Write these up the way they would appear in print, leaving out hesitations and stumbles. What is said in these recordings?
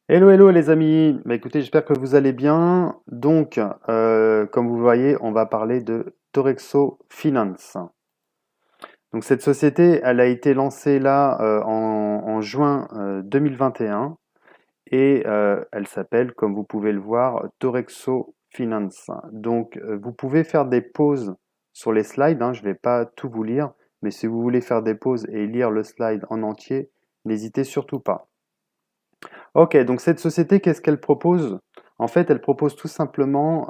Hello, hello les amis. Bah, écoutez, j'espère que vous allez bien. Donc, comme vous voyez, on va parler de Torexo Finance. Donc, cette société, elle a été lancée là en juin 2021 et elle s'appelle, comme vous pouvez le voir, Torexo Finance. Donc, vous pouvez faire des pauses sur les slides, hein, je ne vais pas tout vous lire, mais si vous voulez faire des pauses et lire le slide en entier, n'hésitez surtout pas. Ok, donc cette société, qu'est-ce qu'elle propose? En fait, elle propose tout simplement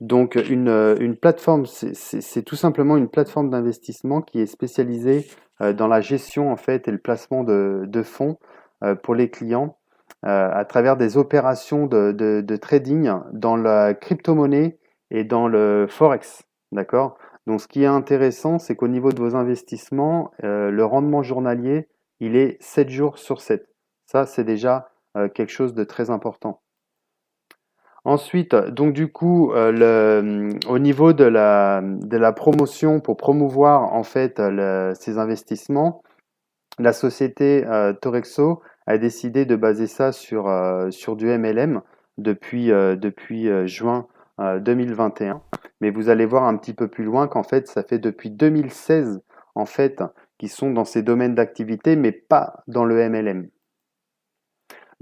donc une plateforme, c'est tout simplement une plateforme d'investissement qui est spécialisée dans la gestion en fait et le placement de fonds pour les clients à travers des opérations de trading dans la crypto-monnaie et dans le forex, d'accord? Donc, ce qui est intéressant, c'est qu'au niveau de vos investissements, le rendement journalier, il est 7 jours sur 7. Ça, c'est déjà quelque chose de très important. Ensuite, donc du coup, au niveau de la promotion, pour promouvoir en fait ces investissements, la société Torexo a décidé de baser ça sur du MLM depuis juin 2021. Mais vous allez voir un petit peu plus loin qu'en fait, ça fait depuis 2016 en fait, qu'ils sont dans ces domaines d'activité, mais pas dans le MLM.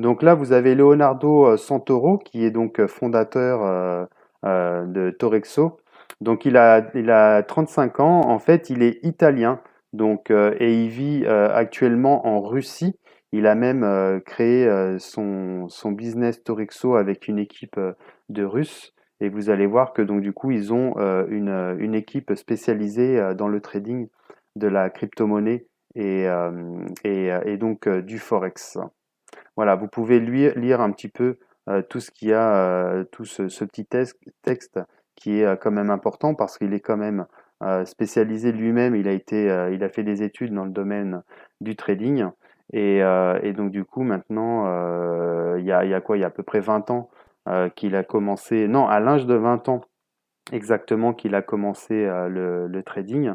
Donc là, vous avez Leonardo Santoro, qui est donc fondateur de Torexo. Donc il a 35 ans. En fait, il est italien. Donc, et il vit actuellement en Russie. Il a même créé son business Torexo avec une équipe de Russes. Et vous allez voir que donc du coup, ils ont une équipe spécialisée dans le trading de la crypto-monnaie et donc du Forex. Voilà, vous pouvez lire un petit peu tout ce qu'il y a, tout ce petit texte qui est quand même important parce qu'il est quand même spécialisé lui-même. Il a fait des études dans le domaine du trading et donc du coup maintenant, il y a quoi? Il y a à peu près 20 ans qu'il a commencé, non, à l'âge de 20 ans exactement qu'il a commencé le trading.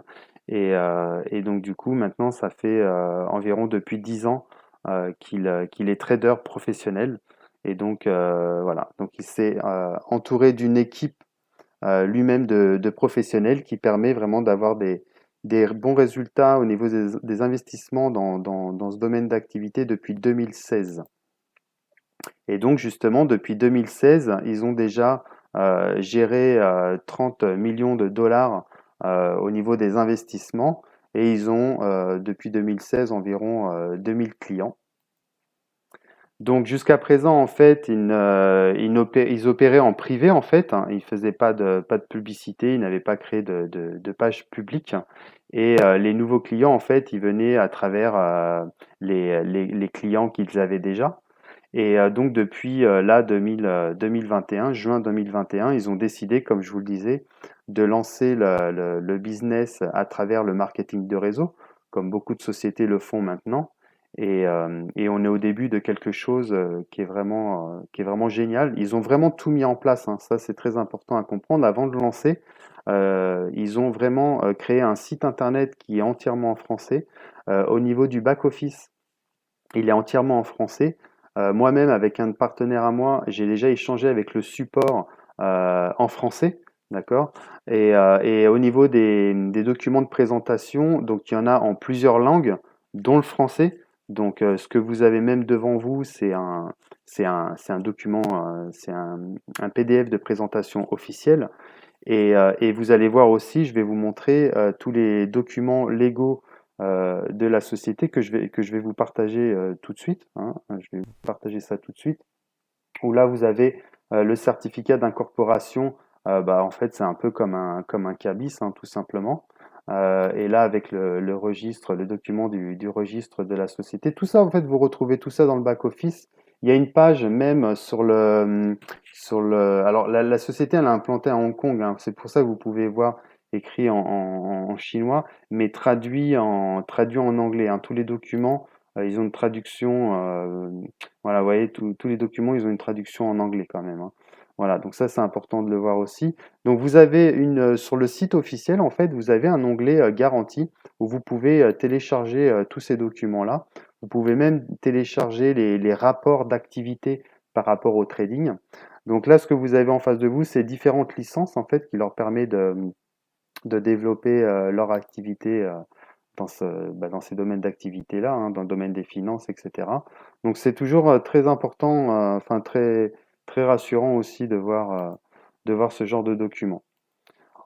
Et donc du coup, maintenant, ça fait environ depuis 10 ans qu'il est trader professionnel. Et donc voilà, donc il s'est entouré d'une équipe lui-même de professionnels qui permet vraiment d'avoir des bons résultats au niveau des investissements dans ce domaine d'activité depuis 2016. Et donc justement, depuis 2016, ils ont déjà géré 30 millions de dollars au niveau des investissements et ils ont depuis 2016 environ 2000 clients. Donc jusqu'à présent, en fait, ils opéraient en privé, en fait, hein. Ils ne faisaient pas de publicité, ils n'avaient pas créé de page publique. Et les nouveaux clients, en fait, ils venaient à travers les clients qu'ils avaient déjà. Et donc depuis là 2021, juin 2021, ils ont décidé, comme je vous le disais, de lancer le business à travers le marketing de réseau, comme beaucoup de sociétés le font maintenant. Et on est au début de quelque chose qui est vraiment génial. Ils ont vraiment tout mis en place, hein. Ça, c'est très important à comprendre. Avant de lancer, ils ont vraiment créé un site internet qui est entièrement en français. Au niveau du back-office, il est entièrement en français. Moi-même, avec un partenaire à moi, j'ai déjà échangé avec le support en français, d'accord? Et au niveau des documents de présentation, donc il y en a en plusieurs langues, dont le français. Donc, ce que vous avez même devant vous, c'est un document, c'est un PDF de présentation officielle. Et vous allez voir aussi, je vais vous montrer tous les documents légaux de la société que je vais vous partager tout de suite, hein. Je vais vous partager ça tout de suite. Où là, vous avez le certificat d'incorporation. Bah, en fait, c'est un peu comme un cabis, hein, tout simplement. Et là, avec le registre, le document du registre de la société. Tout ça, en fait, vous retrouvez tout ça dans le back-office. Il y a une page même alors, la société, elle est implantée à Hong Kong, hein. C'est pour ça que vous pouvez voir écrit en chinois, mais traduit en anglais, hein. Tous les documents, ils ont une traduction. Voilà, vous voyez, tous les documents, ils ont une traduction en anglais quand même, hein. Voilà, donc ça, c'est important de le voir aussi. Donc, vous avez sur le site officiel, en fait, vous avez un onglet garantie où vous pouvez télécharger tous ces documents-là Vous pouvez même télécharger les rapports d'activité par rapport au trading. Donc là, ce que vous avez en face de vous, c'est différentes licences en fait qui leur permet de développer leur activité dans ces domaines d'activité-là, hein, dans le domaine des finances, etc. Donc c'est toujours très important, enfin très rassurant aussi de voir ce genre de document.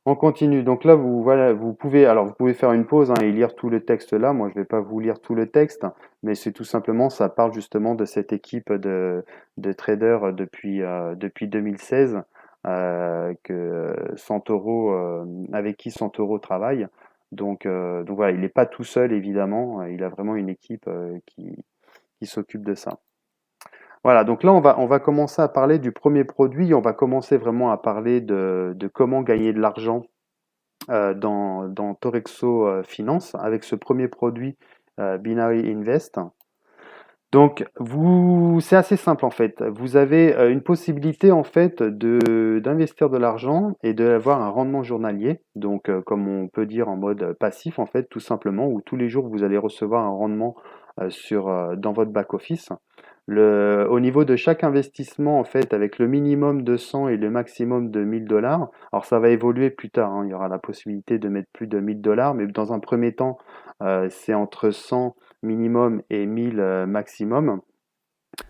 On continue. Donc là, voilà, vous pouvez faire une pause hein, et lire tout le texte là. Moi, je vais pas vous lire tout le texte, mais c'est tout simplement, ça parle justement de cette équipe de traders depuis 2016 avec qui Santoro travaille. Donc voilà, il n'est pas tout seul évidemment. Il a vraiment une équipe qui s'occupe de ça. Voilà, donc là, on va commencer à parler du premier produit. On va commencer vraiment à parler de comment gagner de l'argent dans Torexo Finance avec ce premier produit Binary Invest. Donc, c'est assez simple en fait. Vous avez une possibilité en fait d'investir de l'argent et d'avoir un rendement journalier. Donc, comme on peut dire en mode passif en fait, tout simplement, où tous les jours vous allez recevoir un rendement dans votre back office. Au niveau de chaque investissement, en fait, avec le minimum de 100 et le maximum de 1000 $, alors ça va évoluer plus tard, hein, il y aura la possibilité de mettre plus de 1000 $, mais dans un premier temps, c'est entre 100 minimum et 1000 maximum.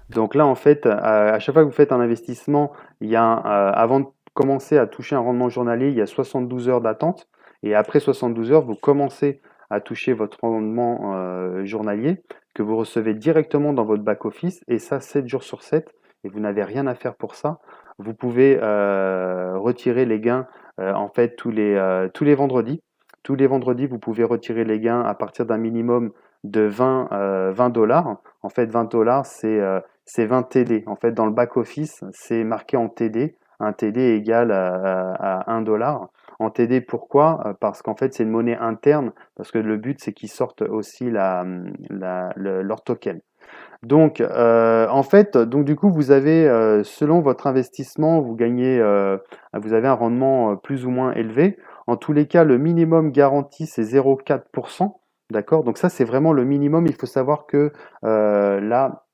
Donc là, en fait, à chaque fois que vous faites un investissement, avant de commencer à toucher un rendement journalier, il y a 72 heures d'attente. Et après 72 heures, vous commencez à toucher votre rendement journalier que vous recevez directement dans votre back-office. Et ça, 7 jours sur 7. Et vous n'avez rien à faire pour ça. Vous pouvez retirer les gains en fait tous les vendredis. Tous les vendredis, vous pouvez retirer les gains à partir d'un minimum de 20 $. En fait, 20 $, c'est 20 TD. En fait, dans le back-office, c'est marqué en TD. Un TD égale à 1 $. En TD, pourquoi? Parce qu'en fait, c'est une monnaie interne, parce que le but, c'est qu'ils sortent aussi leur token. Donc, en fait, donc du coup, vous avez, selon votre investissement, vous avez un rendement plus ou moins élevé. En tous les cas, le minimum garanti, c'est 0,4%. D'accord? Donc ça, c'est vraiment le minimum. Il faut savoir que là,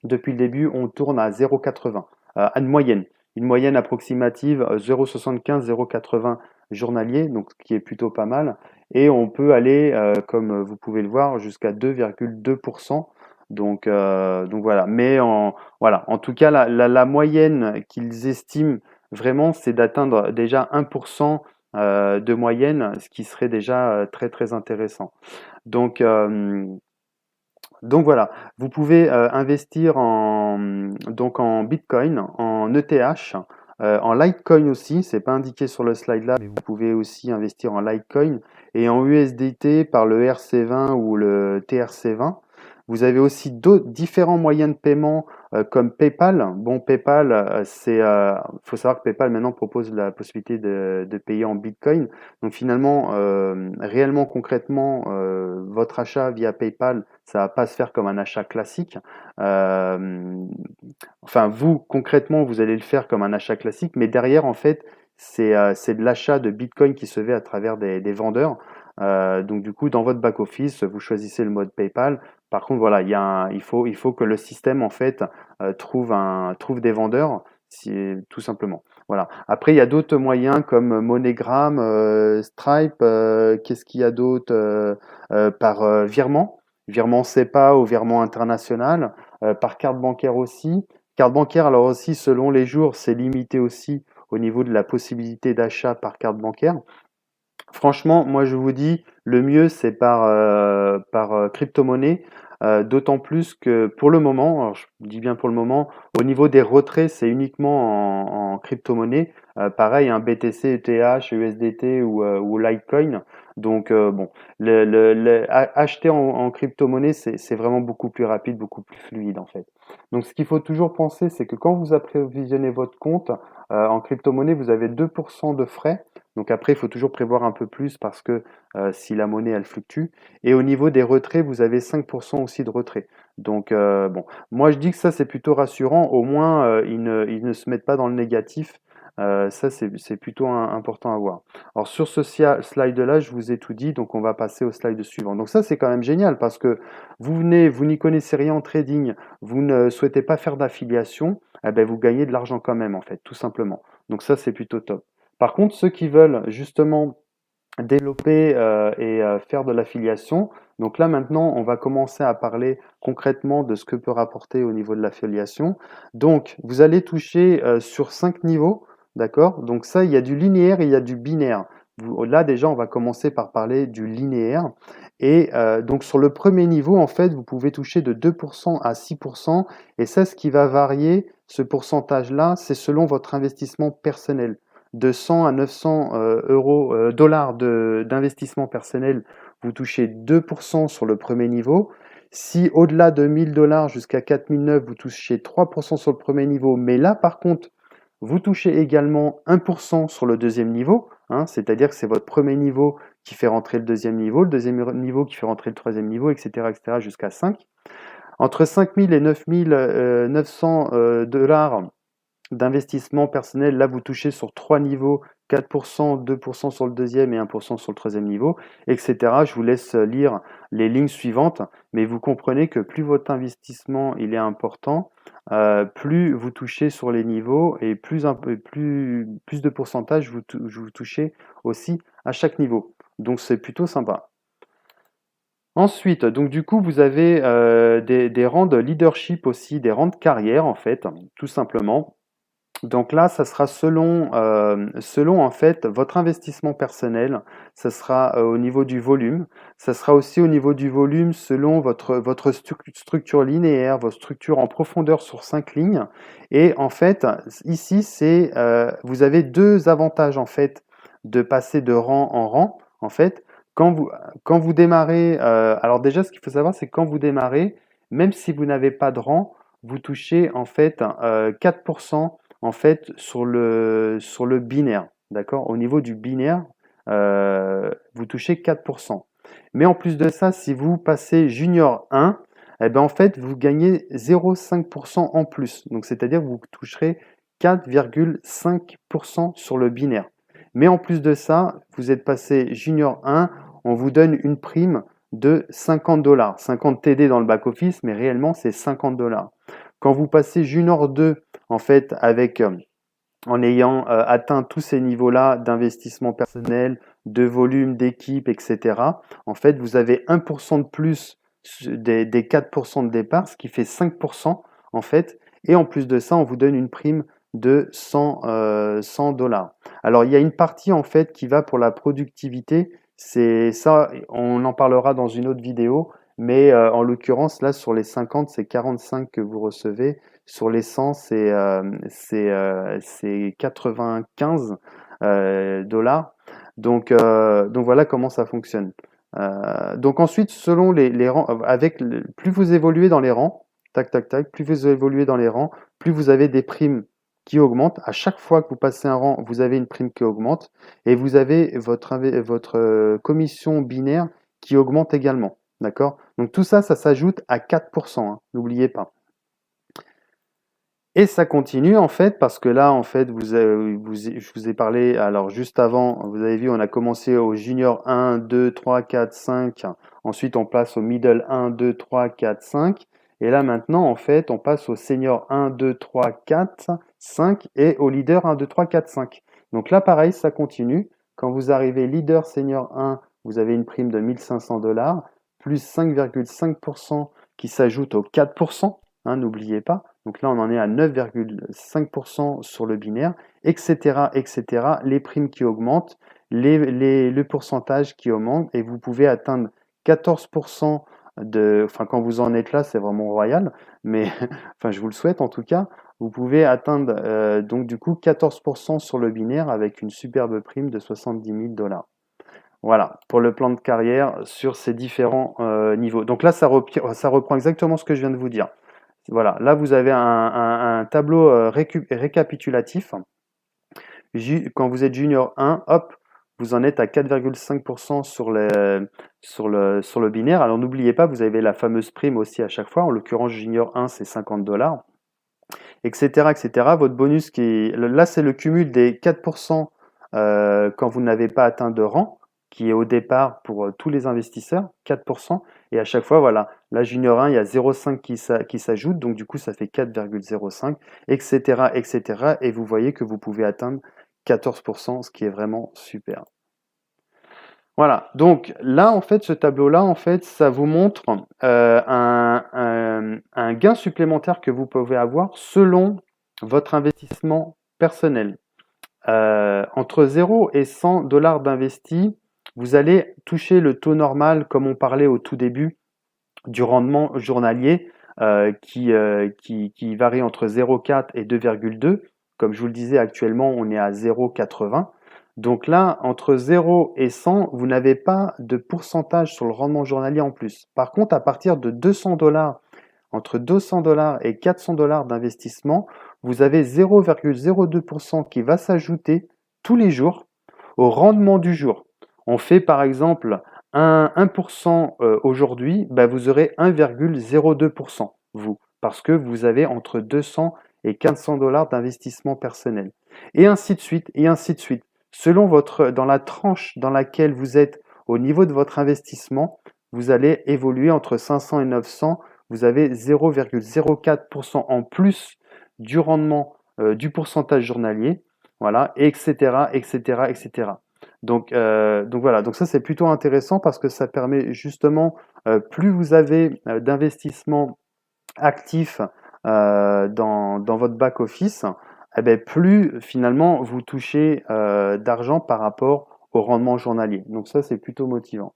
depuis le début, on tourne à 0,80, à une moyenne approximative 0,75, 0,80 journalier, donc ce qui est plutôt pas mal. Et on peut aller, comme vous pouvez le voir, jusqu'à 2,2%. Donc voilà. Voilà. En tout cas, la moyenne qu'ils estiment vraiment, c'est d'atteindre déjà 1% de moyenne, ce qui serait déjà très très intéressant. Donc, euh, donc voilà, vous pouvez investir en Bitcoin, en ETH, en Litecoin aussi, c'est pas indiqué sur le slide là, mais vous pouvez aussi investir en Litecoin et en USDT par le RC20 ou le TRC20. Vous avez aussi d'autres différents moyens de paiement comme PayPal. Bon, PayPal, faut savoir que PayPal maintenant propose la possibilité de payer en Bitcoin. Donc finalement, réellement concrètement, votre achat via PayPal, ça va pas se faire comme un achat classique. Euh, enfin, vous, concrètement, vous allez le faire comme un achat classique, mais derrière, en fait, c'est de l'achat de Bitcoin qui se fait à travers des vendeurs. Donc, du coup, dans votre back-office, vous choisissez le mode PayPal. Par contre, voilà, il faut que le système, en fait, trouve des vendeurs, tout simplement. Voilà. Après, il y a d'autres moyens comme MoneyGram, Stripe, qu'est-ce qu'il y a d'autre par virement SEPA ou virement international, par carte bancaire aussi. Carte bancaire, alors aussi, selon les jours, c'est limité aussi au niveau de la possibilité d'achat par carte bancaire. Franchement, moi je vous dis, le mieux c'est par crypto-monnaie, d'autant plus que pour le moment, alors je dis bien pour le moment, au niveau des retraits, c'est uniquement en crypto-monnaie. Pareil, un BTC, ETH, USDT ou Litecoin. Donc bon, acheter en crypto-monnaie, c'est vraiment beaucoup plus rapide, beaucoup plus fluide en fait. Donc ce qu'il faut toujours penser, c'est que quand vous approvisionnez votre compte en crypto-monnaie, vous avez 2% de frais. Donc après, il faut toujours prévoir un peu plus parce que si la monnaie, elle fluctue. Et au niveau des retraits, vous avez 5% aussi de retrait. Donc bon, moi je dis que ça, c'est plutôt rassurant. Au moins, ils ne se mettent pas dans le négatif Ça, c'est plutôt important à voir. Alors sur ce slide-là, je vous ai tout dit, donc on va passer au slide suivant. Donc ça, c'est quand même génial parce que vous n'y connaissez rien en trading, vous ne souhaitez pas faire d'affiliation, eh ben, vous gagnez de l'argent quand même, en fait, tout simplement. Donc ça, c'est plutôt top. Par contre, ceux qui veulent justement développer et faire de l'affiliation. Donc là maintenant, on va commencer à parler concrètement de ce que peut rapporter au niveau de l'affiliation. Donc vous allez toucher sur 5 niveaux, d'accord? Donc ça, il y a du linéaire et il y a du binaire. Là déjà, on va commencer par parler du linéaire. Et donc sur le premier niveau, en fait, vous pouvez toucher de 2% à 6%. Et ça, ce qui va varier, ce pourcentage-là, c'est selon votre investissement personnel de 100 à 900 dollars d'investissement personnel, vous touchez 2% sur le premier niveau. Si au-delà de 1000 dollars jusqu'à 4009, vous touchez 3% sur le premier niveau. Mais là, par contre, vous touchez également 1% sur le deuxième niveau, hein, c'est-à-dire que c'est votre premier niveau qui fait rentrer le deuxième niveau qui fait rentrer le troisième niveau, etc., jusqu'à 5. Entre 5000 et 9900 dollars d'investissement personnel, là vous touchez sur 3 niveaux, 4%, 2% sur le deuxième et 1% sur le troisième niveau, etc. Je vous laisse lire les lignes suivantes, mais vous comprenez que plus votre investissement il est important, plus vous touchez sur les niveaux et plus de pourcentage vous touchez aussi à chaque niveau. Donc c'est plutôt sympa. Ensuite, donc du coup, vous avez des rangs de leadership aussi, des rangs de carrière en fait, tout simplement. Donc là, ça sera selon en fait votre investissement personnel, ça sera au niveau du volume, ça sera aussi au niveau du volume selon votre structure linéaire, votre structure en profondeur sur 5 lignes. Et en fait, ici, vous avez deux avantages en fait de passer de rang en rang. En fait, quand vous démarrez, alors déjà, ce qu'il faut savoir, c'est que quand vous démarrez, même si vous n'avez pas de rang, vous touchez en fait 4% en fait sur le binaire, d'accord? Au niveau du binaire, vous touchez 4%. Mais en plus de ça, si vous passez junior 1, eh ben en fait, vous gagnez 0,5% en plus. Donc, c'est-à-dire que vous toucherez 4,5% sur le binaire. Mais en plus de ça, vous êtes passé junior 1, on vous donne une prime de 50 dollars. 50 TD dans le back-office, mais réellement, c'est 50 dollars. Quand vous passez junior 2, en fait, en ayant atteint tous ces niveaux-là d'investissement personnel, de volume, d'équipe, etc., en fait, vous avez 1% de plus des 4% de départ, ce qui fait 5%, en fait. Et en plus de ça, on vous donne une prime de 100 dollars. Alors, il y a une partie, en fait, qui va pour la productivité. C'est ça, on en parlera dans une autre vidéo. Mais en l'occurrence, là, sur les 50, c'est 45 que vous recevez. Sur les 100, c'est 95 dollars. Donc voilà comment ça fonctionne. Donc ensuite, selon les rangs, plus vous évoluez dans les rangs, tac, tac, tac, plus vous évoluez dans les rangs, plus vous avez des primes qui augmentent. À chaque fois que vous passez un rang, vous avez une prime qui augmente et vous avez votre commission binaire qui augmente également. D'accord? Donc tout ça, ça s'ajoute à 4%, hein, n'oubliez pas. Et ça continue en fait, parce que là, en fait, je vous ai parlé, alors juste avant, vous avez vu, on a commencé au junior 1, 2, 3, 4, 5. Ensuite, on passe au middle 1, 2, 3, 4, 5. Et là, maintenant, en fait, on passe au senior 1, 2, 3, 4, 5 et au leader 1, 2, 3, 4, 5. Donc là, pareil, ça continue. Quand vous arrivez leader senior 1, vous avez une prime de 1500 dollars, plus 5,5% qui s'ajoute aux 4%, hein, n'oubliez pas. Donc là, on en est à 9,5% sur le binaire, etc., etc. Les primes qui augmentent, le pourcentage qui augmente, et vous pouvez atteindre 14% enfin quand vous en êtes là, c'est vraiment royal, mais enfin je vous le souhaite en tout cas, vous pouvez atteindre donc du coup 14% sur le binaire avec une superbe prime de 70 000 dollars. Voilà, pour le plan de carrière sur ces différents niveaux. Donc là, ça reprend exactement ce que je viens de vous dire. Voilà, là vous avez un tableau récapitulatif. Quand vous êtes junior 1, hop, vous en êtes à 4,5% sur le binaire. Alors n'oubliez pas, vous avez la fameuse prime aussi à chaque fois. En l'occurrence, junior 1, c'est 50 dollars. etc., etc. Votre bonus là, c'est le cumul des 4% quand vous n'avez pas atteint de rang, qui est au départ pour tous les investisseurs, 4%. Et à chaque fois, voilà, là, Junior 1, il y a 0,5 qui s'ajoute, donc du coup, ça fait 4,05, etc., etc. Et vous voyez que vous pouvez atteindre 14%, ce qui est vraiment super. Voilà, donc là, en fait, ce tableau-là, en fait, ça vous montre un gain supplémentaire que vous pouvez avoir selon votre investissement personnel. Entre 0 et 100 dollars d'investis, vous allez toucher le taux normal, comme on parlait au tout début, du rendement journalier qui varie entre 0,4 et 2,2. Comme je vous le disais, actuellement, on est à 0,80. Donc là, entre 0 et 100, vous n'avez pas de pourcentage sur le rendement journalier en plus. Par contre, à partir de 200 dollars, entre 200 dollars et 400 dollars d'investissement, vous avez 0,02% qui va s'ajouter tous les jours au rendement du jour. On fait par exemple 1% aujourd'hui, bah vous aurez 1,02% vous, parce que vous avez entre 200 et 400 dollars d'investissement personnel. Et ainsi de suite, et ainsi de suite. Selon dans la tranche dans laquelle vous êtes au niveau de votre investissement, vous allez évoluer entre 500 et 900. Vous avez 0,04% en plus du rendement du pourcentage journalier, voilà, etc., etc., etc. Donc voilà, donc ça c'est plutôt intéressant parce que ça permet justement, plus vous avez d'investissements actifs dans votre back-office, eh ben, plus finalement vous touchez d'argent par rapport au rendement journalier. Donc ça c'est plutôt motivant.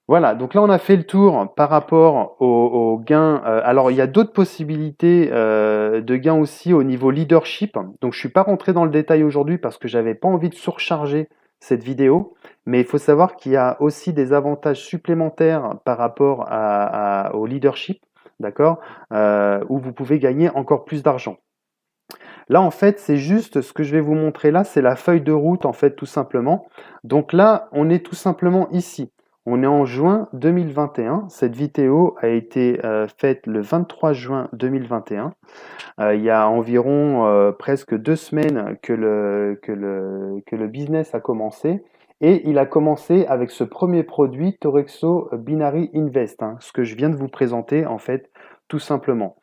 Voilà, donc là on a fait le tour par rapport aux gains. Alors il y a d'autres possibilités de gains aussi au niveau leadership. Donc je ne suis pas rentré dans le détail aujourd'hui parce que j'avais pas envie de surcharger cette vidéo, mais il faut savoir qu'il y a aussi des avantages supplémentaires par rapport au leadership, d'accord, où vous pouvez gagner encore plus d'argent. Là, en fait, c'est juste ce que je vais vous montrer là, c'est la feuille de route, en fait, tout simplement. Donc là, on est tout simplement ici. On est en juin 2021. Cette vidéo a été faite le 23 juin 2021. Il y a environ presque 2 semaines que le business a commencé. Et il a commencé avec ce premier produit, Torexo Binary Invest, hein, ce que je viens de vous présenter, en fait, tout simplement.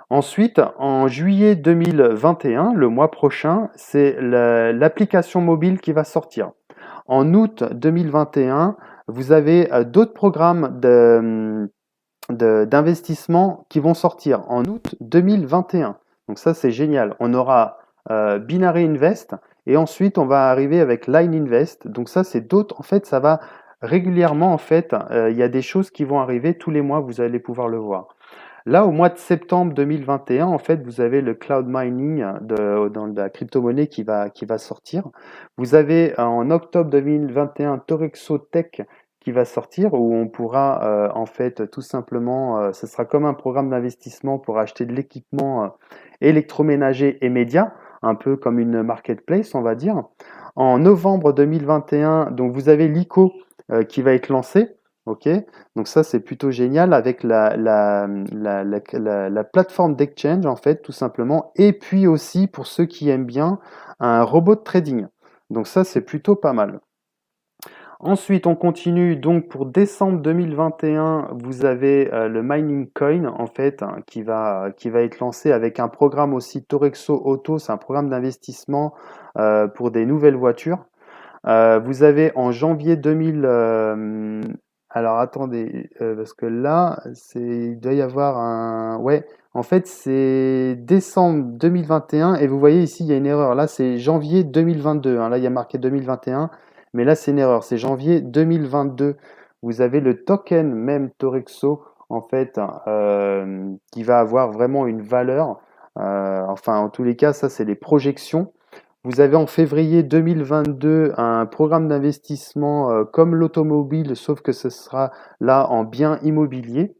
Ensuite, en juillet 2021, le mois prochain, c'est l'application mobile qui va sortir. En août 2021, vous avez d'autres programmes d'investissement qui vont sortir en août 2021. Donc ça, c'est génial. On aura Binary Invest et ensuite, on va arriver avec Line Invest. Donc ça, c'est d'autres. En fait, ça va régulièrement, en fait, il y a des choses qui vont arriver tous les mois, vous allez pouvoir le voir. Là, au mois de septembre 2021, en fait, vous avez le cloud mining dans la crypto-monnaie qui va sortir. Vous avez en octobre 2021 Torexo Tech qui va sortir où on pourra en fait tout simplement, ce sera comme un programme d'investissement pour acheter de l'équipement électroménager et médias, un peu comme une marketplace, on va dire. En novembre 2021, donc vous avez l'ICO qui va être lancé. Ok, donc ça c'est plutôt génial avec la plateforme d'exchange en fait tout simplement et puis aussi pour ceux qui aiment bien un robot de trading. Donc ça c'est plutôt pas mal. Ensuite on continue donc pour décembre 2021 vous avez le mining coin en fait hein, qui va être lancé avec un programme aussi Torexo Auto, c'est un programme d'investissement pour des nouvelles voitures. Vous avez en janvier 2000. Alors attendez, parce que là, il doit y avoir un. Ouais, en fait, c'est décembre 2021 et vous voyez ici, il y a une erreur. Là, c'est janvier 2022. Hein. Là, il y a marqué 2021, mais là, c'est une erreur. C'est janvier 2022. Vous avez le token même Torexo, en fait, qui va avoir vraiment une valeur. Enfin, en tous les cas, ça, c'est les projections. Vous avez en février 2022 un programme d'investissement comme l'automobile, sauf que ce sera là en biens immobiliers.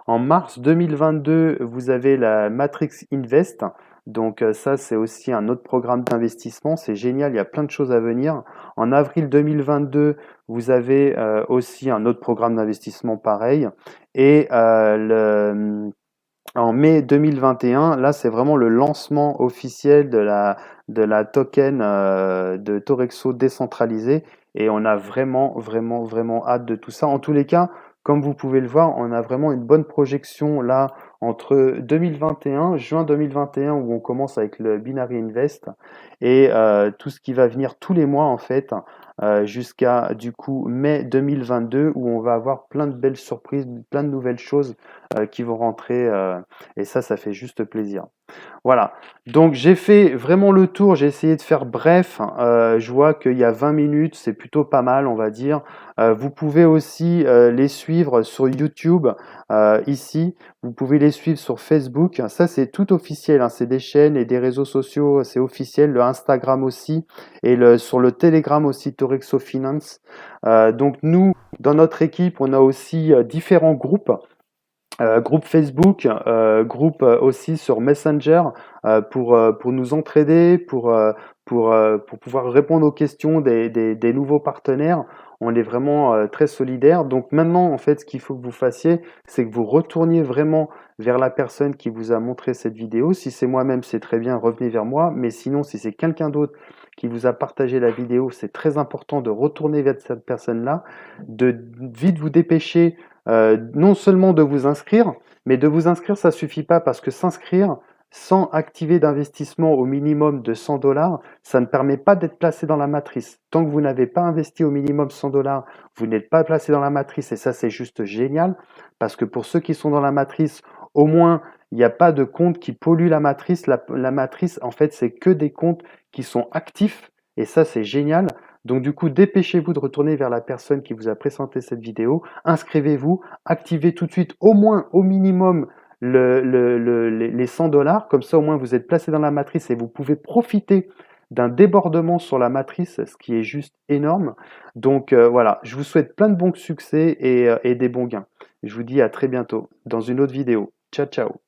En mars 2022, vous avez la Matrix Invest. Donc ça, c'est aussi un autre programme d'investissement. C'est génial, il y a plein de choses à venir. En avril 2022, vous avez aussi un autre programme d'investissement pareil. Et en mai 2021. Là, c'est vraiment le lancement officiel de la token de Torexo décentralisée et on a vraiment, vraiment, vraiment hâte de tout ça. En tous les cas, comme vous pouvez le voir, on a vraiment une bonne projection là entre 2021, juin 2021 où on commence avec le Binary Invest et tout ce qui va venir tous les mois en fait jusqu'à du coup mai 2022 où on va avoir plein de belles surprises, plein de nouvelles choses qui vont rentrer et ça fait juste plaisir. Voilà, donc j'ai fait vraiment le tour, j'ai essayé de faire bref, je vois qu'il y a 20 minutes, c'est plutôt pas mal, on va dire. Vous pouvez aussi les suivre sur YouTube, ici, vous pouvez les suivre sur Facebook, ça c'est tout officiel, hein, c'est des chaînes et des réseaux sociaux, c'est officiel, le Instagram aussi, et sur le Telegram aussi, Torexo Finance. Donc nous, dans notre équipe, on a aussi différents groupes. Groupe Facebook, groupe aussi sur Messenger pour nous entraider, pour pouvoir répondre aux questions des nouveaux partenaires. On est vraiment très solidaires. Donc maintenant, en fait, ce qu'il faut que vous fassiez, c'est que vous retourniez vraiment vers la personne qui vous a montré cette vidéo. Si c'est moi-même, c'est très bien, revenez vers moi. Mais sinon, si c'est quelqu'un d'autre qui vous a partagé la vidéo, c'est très important de retourner vers cette personne-là, de vite vous dépêcher non seulement de vous inscrire, mais de vous inscrire, ça suffit pas parce que s'inscrire sans activer d'investissement au minimum de 100 dollars, ça ne permet pas d'être placé dans la matrice. Tant que vous n'avez pas investi au minimum 100 dollars, vous n'êtes pas placé dans la matrice et ça c'est juste génial parce que pour ceux qui sont dans la matrice, au moins il n'y a pas de compte qui pollue la matrice. La matrice, en fait, c'est que des comptes qui sont actifs et ça c'est génial. Donc du coup, dépêchez-vous de retourner vers la personne qui vous a présenté cette vidéo, inscrivez-vous, activez tout de suite au moins, au minimum, les 100 dollars, comme ça au moins vous êtes placé dans la matrice et vous pouvez profiter d'un débordement sur la matrice, ce qui est juste énorme. Donc voilà, je vous souhaite plein de bons succès et des bons gains. Je vous dis à très bientôt dans une autre vidéo. Ciao, ciao.